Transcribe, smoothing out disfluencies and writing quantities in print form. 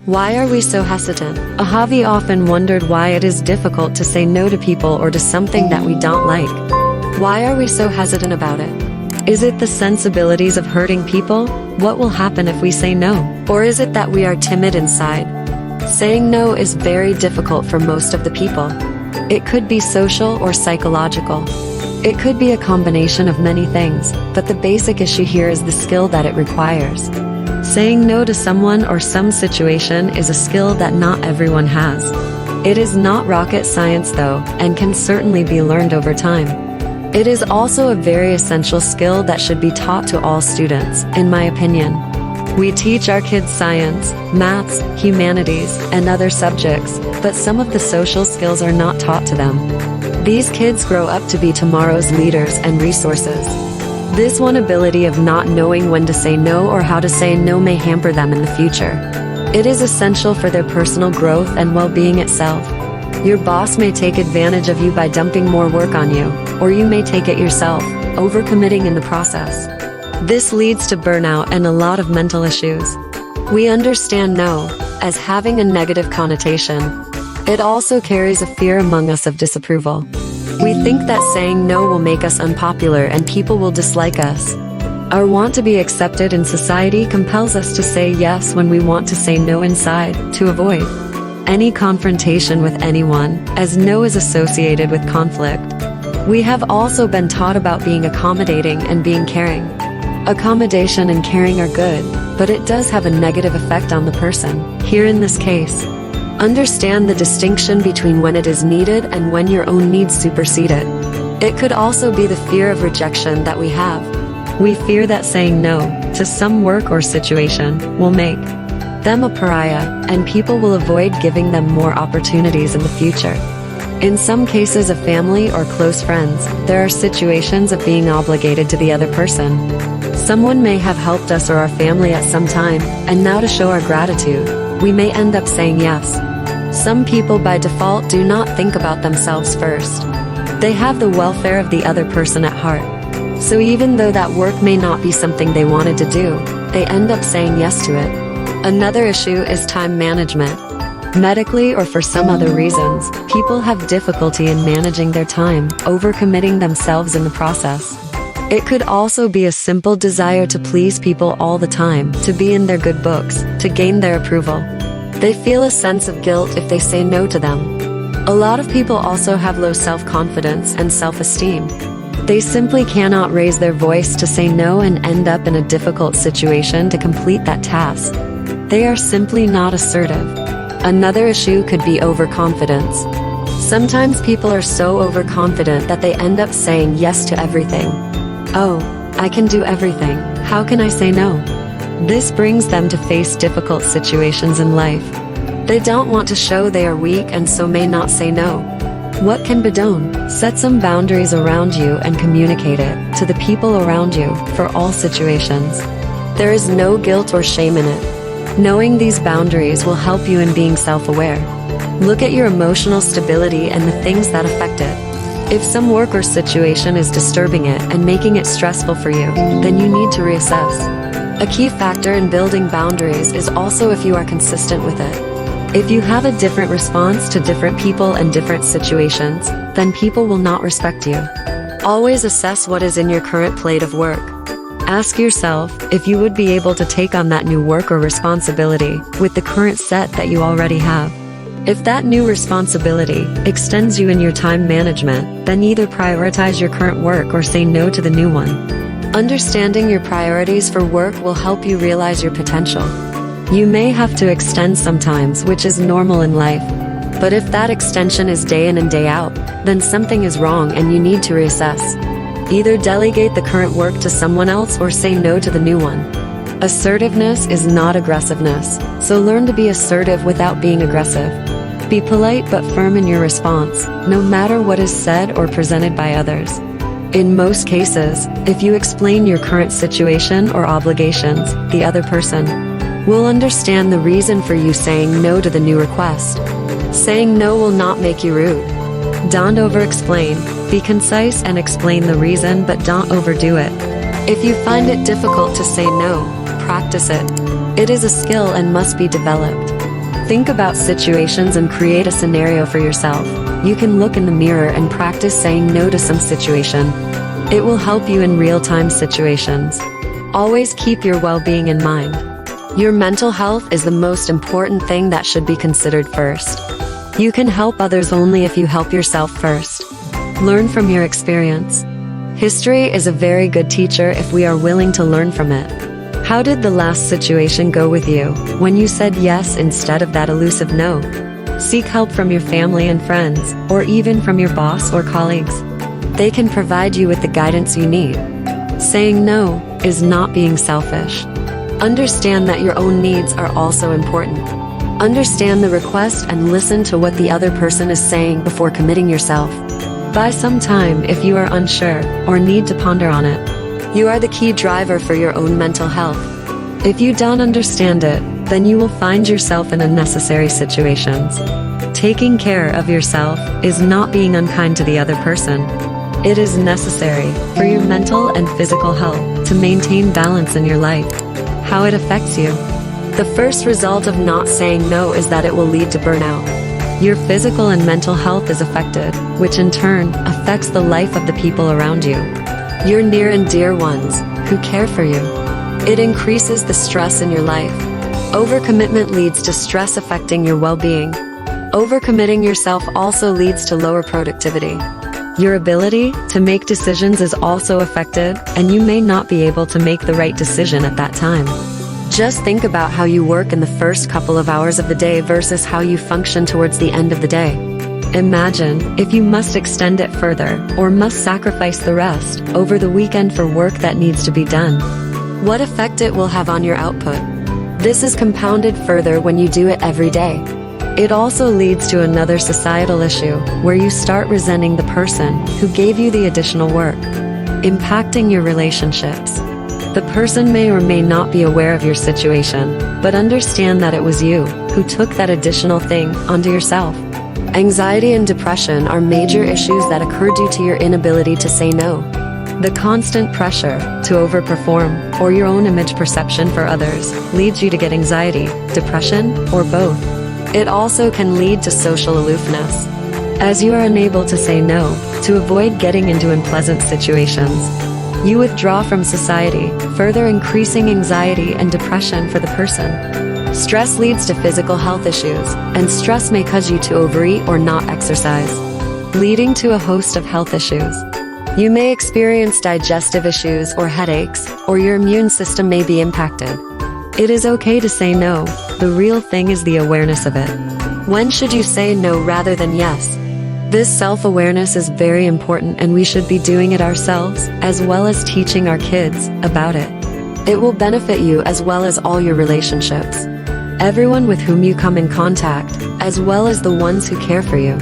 Why are we so hesitant? Ahavi often wondered why it is difficult to say no to people or to something that we don't like. Why are we so hesitant about it? Is it the sensibilities of hurting people? What will happen if we say no? Or is it that we are timid inside? Saying no is very difficult for most of the people. It could be social or psychological. It could be a combination of many things, but the basic issue here is the skill that it requires. Saying no to someone or some situation is a skill that not everyone has. It is not rocket science though, and can certainly be learned over time. It is also a very essential skill that should be taught to all students, in my opinion. We teach our kids science, maths, humanities, and other subjects, but some of the social skills are not taught to them. These kids grow up to be tomorrow's leaders and resources. This one ability of not knowing when to say no or how to say no may hamper them in the future. It is essential for their personal growth and well-being itself. Your boss may take advantage of you by dumping more work on you, or you may take it yourself, overcommitting in the process. This leads to burnout and a lot of mental issues. We understand no as having a negative connotation. It also carries a fear among us of disapproval. We think that saying no will make us unpopular and people will dislike us. Our want to be accepted in society compels us to say yes when we want to say no inside, to avoid any confrontation with anyone, as no is associated with conflict. We have also been taught about being accommodating and being caring. Accommodation and caring are good, but it does have a negative effect on the person. Here in this case, understand the distinction between when it is needed and when your own needs supersede it. It could also be the fear of rejection that we have. We fear that saying no to some work or situation will make them a pariah, and people will avoid giving them more opportunities in the future. In some cases of family or close friends, there are situations of being obligated to the other person. Someone may have helped us or our family at some time, and now to show our gratitude, we may end up saying yes. Some people by default do not think about themselves first. They have the welfare of the other person at heart. So even though that work may not be something they wanted to do, they end up saying yes to it. Another issue is time management. Medically or for some other reasons, people have difficulty in managing their time, overcommitting themselves in the process. It could also be a simple desire to please people all the time, to be in their good books, to gain their approval. They feel a sense of guilt if they say no to them. A lot of people also have low self-confidence and self-esteem. They simply cannot raise their voice to say no and end up in a difficult situation to complete that task. They are simply not assertive. Another issue could be overconfidence. Sometimes people are so overconfident that they end up saying yes to everything. Oh, I can do everything. How can I say no? This brings them to face difficult situations in life. They don't want to show they are weak and so may not say no. What can be done? Set some boundaries around you and communicate it to the people around you for all situations. There is no guilt or shame in it. Knowing these boundaries will help you in being self-aware. Look at your emotional stability and the things that affect it. If some work or situation is disturbing it and making it stressful for you, then you need to reassess. A key factor in building boundaries is also if you are consistent with it. If you have a different response to different people and different situations, then people will not respect you. Always assess what is in your current plate of work. Ask yourself if you would be able to take on that new work or responsibility with the current set that you already have. If that new responsibility extends you in your time management, then either prioritize your current work or say no to the new one. Understanding your priorities for work will help you realize your potential. You may have to extend sometimes, which is normal in life. But if that extension is day in and day out, then something is wrong and you need to reassess. Either delegate the current work to someone else or say no to the new one. Assertiveness is not aggressiveness, so learn to be assertive without being aggressive. Be polite but firm in your response, no matter what is said or presented by others. In most cases, if you explain your current situation or obligations, the other person will understand the reason for you saying no to the new request. Saying no will not make you rude. Don't over-explain. Be concise and explain the reason, but don't overdo it. If you find it difficult to say no, practice it. It is a skill and must be developed. Think about situations and create a scenario for yourself. You can look in the mirror and practice saying no to some situation. It will help you in real-time situations. Always keep your well-being in mind. Your mental health is the most important thing that should be considered first. You can help others only if you help yourself first. Learn from your experience. History is a very good teacher if we are willing to learn from it. How did the last situation go with you, when you said yes instead of that elusive no? Seek help from your family and friends, or even from your boss or colleagues. They can provide you with the guidance you need. Saying no is not being selfish. Understand that your own needs are also important. Understand the request and listen to what the other person is saying before committing yourself. Buy some time if you are unsure or need to ponder on it. You are the key driver for your own mental health. If you don't understand it, then you will find yourself in unnecessary situations. Taking care of yourself is not being unkind to the other person. It is necessary for your mental and physical health to maintain balance in your life. How it affects you. The first result of not saying no is that it will lead to burnout. Your physical and mental health is affected, which in turn affects the life of the people around you. Your near and dear ones, who care for you. It increases the stress in your life. Overcommitment leads to stress affecting your well-being. Overcommitting yourself also leads to lower productivity. Your ability to make decisions is also affected, and you may not be able to make the right decision at that time. Just think about how you work in the first couple of hours of the day versus how you function towards the end of the day. Imagine if you must extend it further, or must sacrifice the rest over the weekend for work that needs to be done. What effect it will have on your output. This is compounded further when you do it every day. It also leads to another societal issue, where you start resenting the person who gave you the additional work, impacting your relationships. The person may or may not be aware of your situation, but understand that it was you who took that additional thing onto yourself. Anxiety and depression are major issues that occur due to your inability to say no. The constant pressure to overperform, or your own image perception for others, leads you to get anxiety, depression, or both. It also can lead to social aloofness, as you are unable to say no, to avoid getting into unpleasant situations. You withdraw from society, further increasing anxiety and depression for the person. Stress leads to physical health issues, and stress may cause you to overeat or not exercise, leading to a host of health issues. You may experience digestive issues or headaches, or your immune system may be impacted. It is okay to say no. The real thing is the awareness of it. When should you say no rather than yes? This self-awareness is very important, and we should be doing it ourselves, as well as teaching our kids about it. It will benefit you as well as all your relationships. Everyone with whom you come in contact, as well as the ones who care for you.